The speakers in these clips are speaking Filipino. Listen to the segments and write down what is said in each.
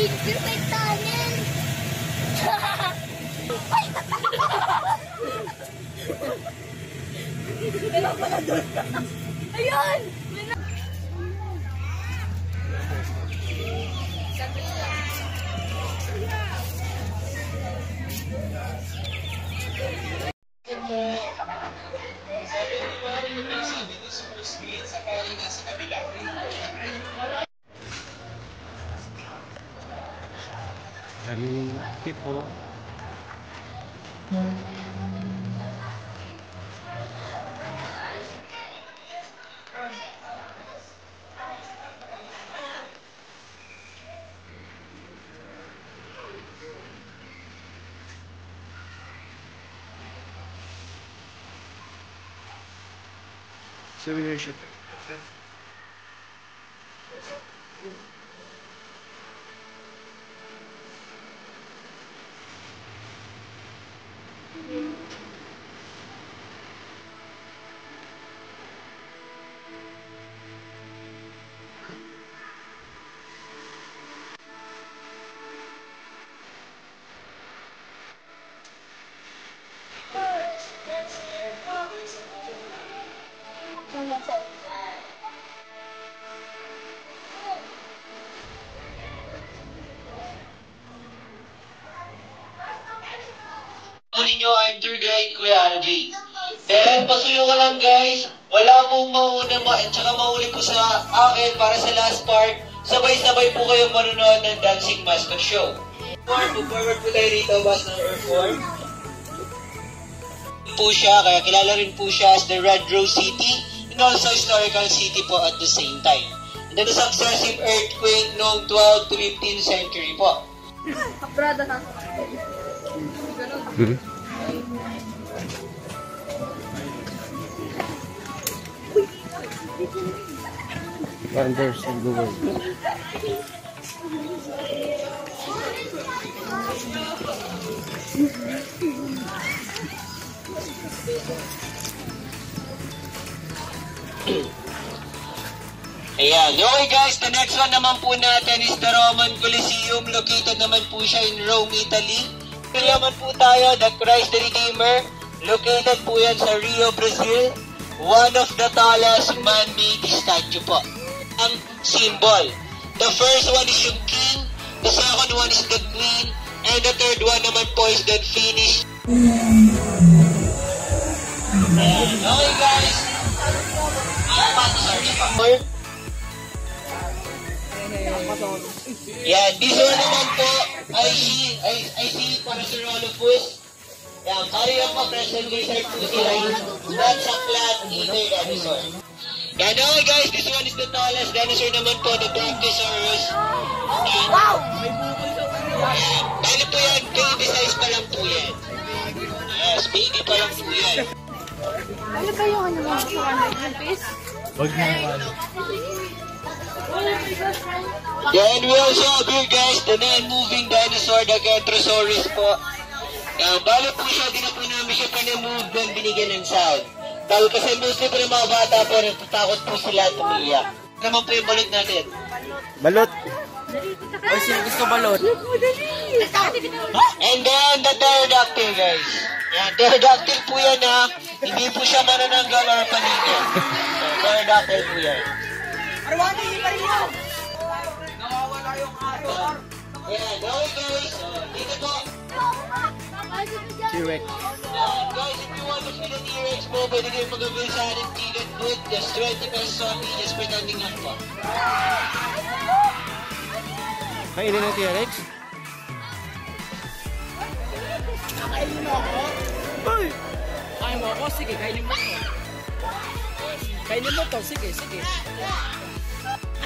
Perfect tunnel! Meron pala doon. Ayun! Daming tipo. Souvenir. Ninyo, I'm tour guide Kuya Alvin. Then, pasuyo ka lang guys. Wala pong mauna at saka mauli po sa akin para sa last part. Sabay-sabay po kayong manonood ng Dancing Mascot Show. Forward po tayo rito, bus number 4. Po siya, kaya kilala rin po siya as the Red Rose City and also historical city po at the same time. And then the successive earthquake noong 12th to 15th century po. Kaprada na. Wonders of the world. Ayan. Okay guys, the next one naman po natin is the Roman Colosseum. Located naman po siya in Rome, Italy. Ito naman po tayo, the Christ the Redeemer. Located po yan sa Rio, Brazil. One of the tallest man-made statue po. Ang symbol. The first one is yung king, the second one is the queen, and the third one naman po is the finish. Ayan. Okay guys. Yan, this one naman po, I see Parasaurolophus. Yan, kaya po, present lizard po sila. That's a flat-eater dinosaur. Yan, okay guys, this one is the tallest dinosaur naman po, the Brachiosaurus. Wow! Ano po yan, baby size pa lang po yan. Yes, baby pa lang po yan. Ano ba yung ano mga sa 100 piece? Wag na naman. Then we also have here guys, the non-moving dinosaur, the Kentrosaurus po. Balo po siya, di na po namin siya pa-move doon binigyan ng sound. Dahil kasi mostly po ng mga bata po, natatakot po sila at umiiyak. Ano naman po yung balot natin? Balot. Ay, sino gusto balot? And then the pterodactyl guys. Yan, pterodactyl po yan ha. Hindi po siya manananggal or paligid. Pterodactyl po yan. Arwani, hindi pa rin yun! Nawawala yung aso. Yan, okay guys. Dito po. T-Rex. Guys, if you want to see the T-Rex po, pwede kayo mag-avail sa ating ticket booth. Just 20 pesos on just pretending lang po. Kainin ng T-Rex? Kainin mo ako? Ay! Kainin mo ako? Sige, kainin mo to. Kainin mo to, sige, sige.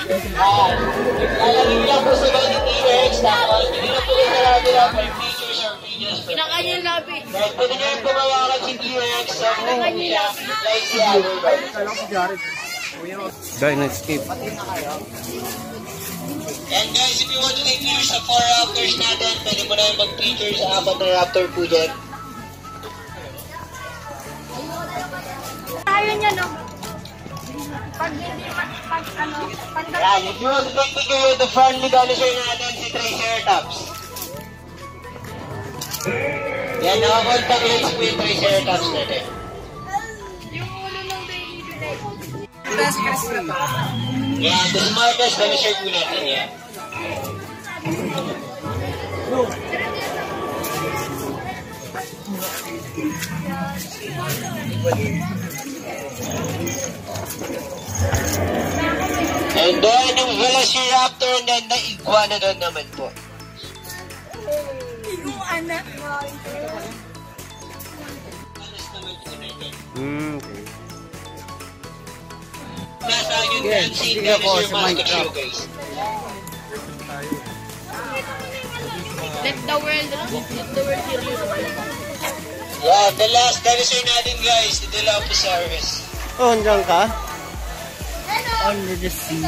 Lalagin lang po sa mga T-Rex, tapos hindi na po kayo sarado lang for pictures or videos. Pinakain yung labi. Dahil pwede nyo yung pumawakan si T-Rex sa mga nila, like si Albert. Dino-escape. And guys, if you want to take pictures sa 4 raptors natin, pwede mo na yung mag-picture sa 4 na raptor po dyan. Tayo niya no. Pag hindi pag ano, pag Yan, if you want to take picture with the friendly dinosaur natin, si Triceratops. Yan, nakakontact lens po yung Triceratops natin. yung ulo ng baby direct. Yan, the smartest dinosaur po natin yan. And then, yung Velociraptor and then the Iguanodon naman po. Iguana. Alas naman po natin. Okay. Nasa yung Yes, Transient hindi ako Dinosaur sa Master Minecraft. Showcase. Let the world hear you. Yeah, the last dinosaur natin guys, the Dilophosaurus. Oh, andyan ka? Under the sea.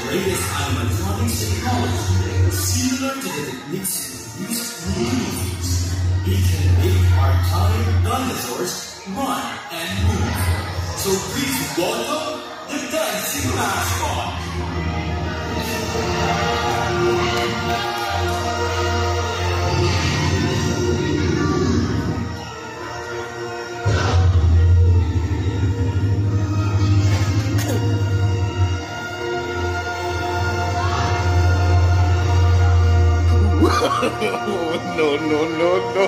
Latest animatronics technology, similar to the techniques used in movies. It can make our tired dinosaurs run and move. So please welcome the dancing mascot. No, no, no, no.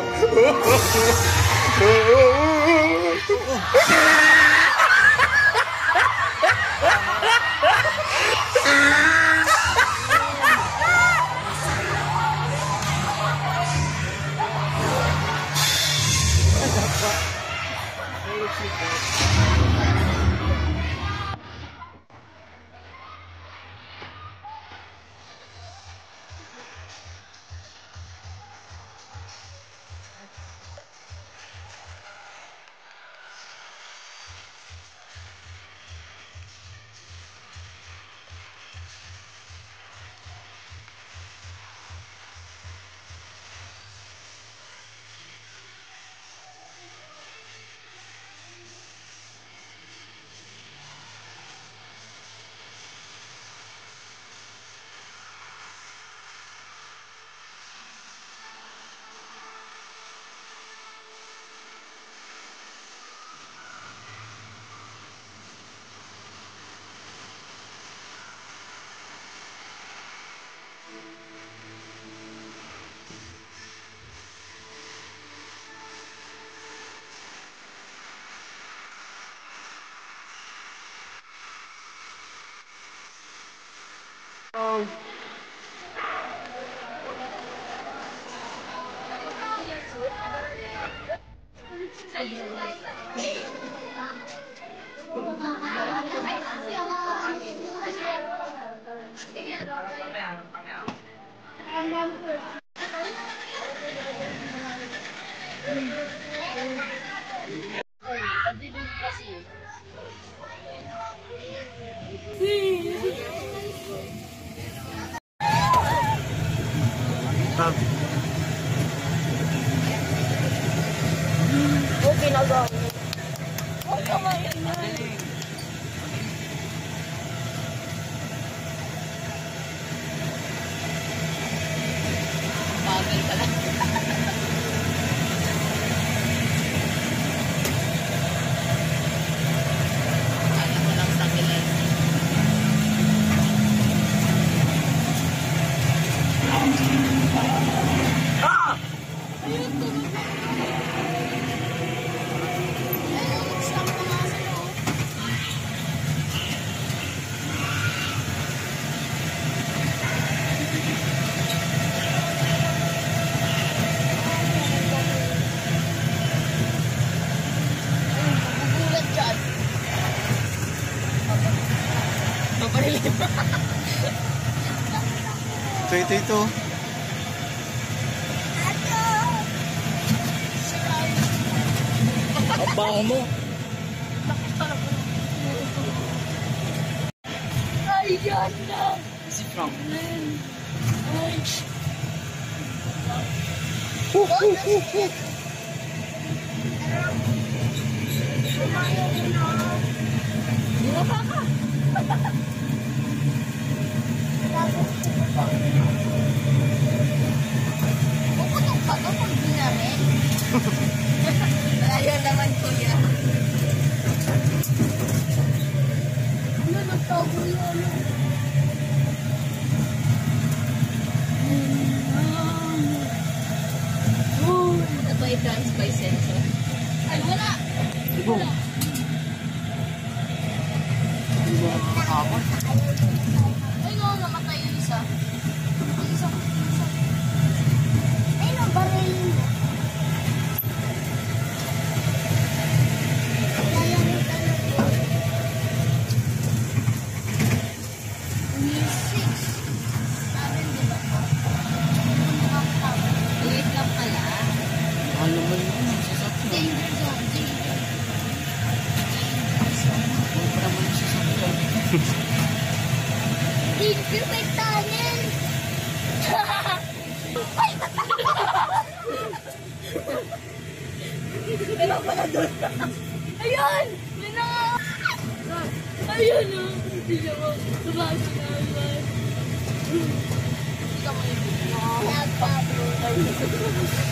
Ito. Ang baho mo. Ayan na. Si Frank. Puputok pa to pag ginamit. Ayaw naman kuya. Ano nagtago yun? Ito ba i-trans by sensor? Ay, wala! Ibo. Ay, no, namatay yung isa. Isa. Ay, no, baril mo. Liit lang pala. Ano naman yun? Sasakyan. Danger zone, danger. Huwag pa naman sasakyan. Danger may tunnel. Pero pala doon. Ayun! May na! Ayun o! Hindi siya mo. Sabasa na naman. Hindi ka mo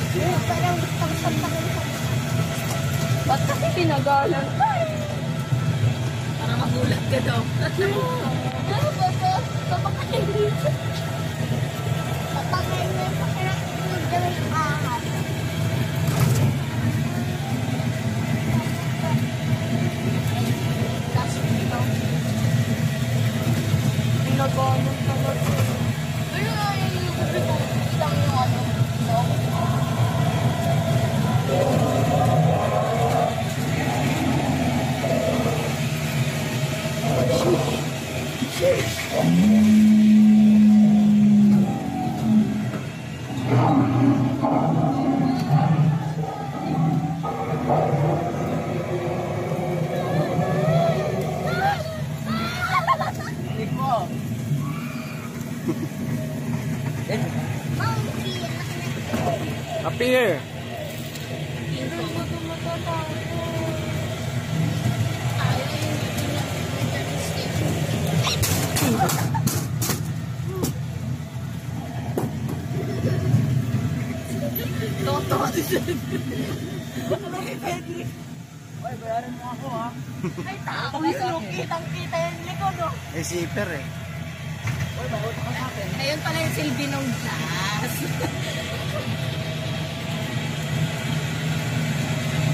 yung parang pang-samtakin ka. Ba't kasi pinagalan ka? Parang magulat ka daw. Ano ba ito? Papakain dito. Papakain mo yung pakirang gawin ahas. Pinagalan ka na ito. Pero nga yung gabi ko, isang yung ano. Tig mo. Up here. Toto. Ay, bayaran mo ako ha. Ay, tako. Kitang-kita yung likod, no? May zipper eh. Uy, bawat ka sa akin. Ngayon pala yung silbi ng glass.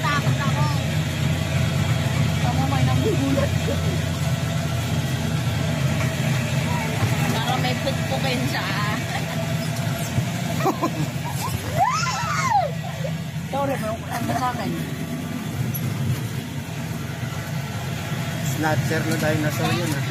Takot ako. Tama may nagugulat ko. Para may putpukin siya. Sorry, pero kung sa akin. Snatcher na dinosaur yun ah.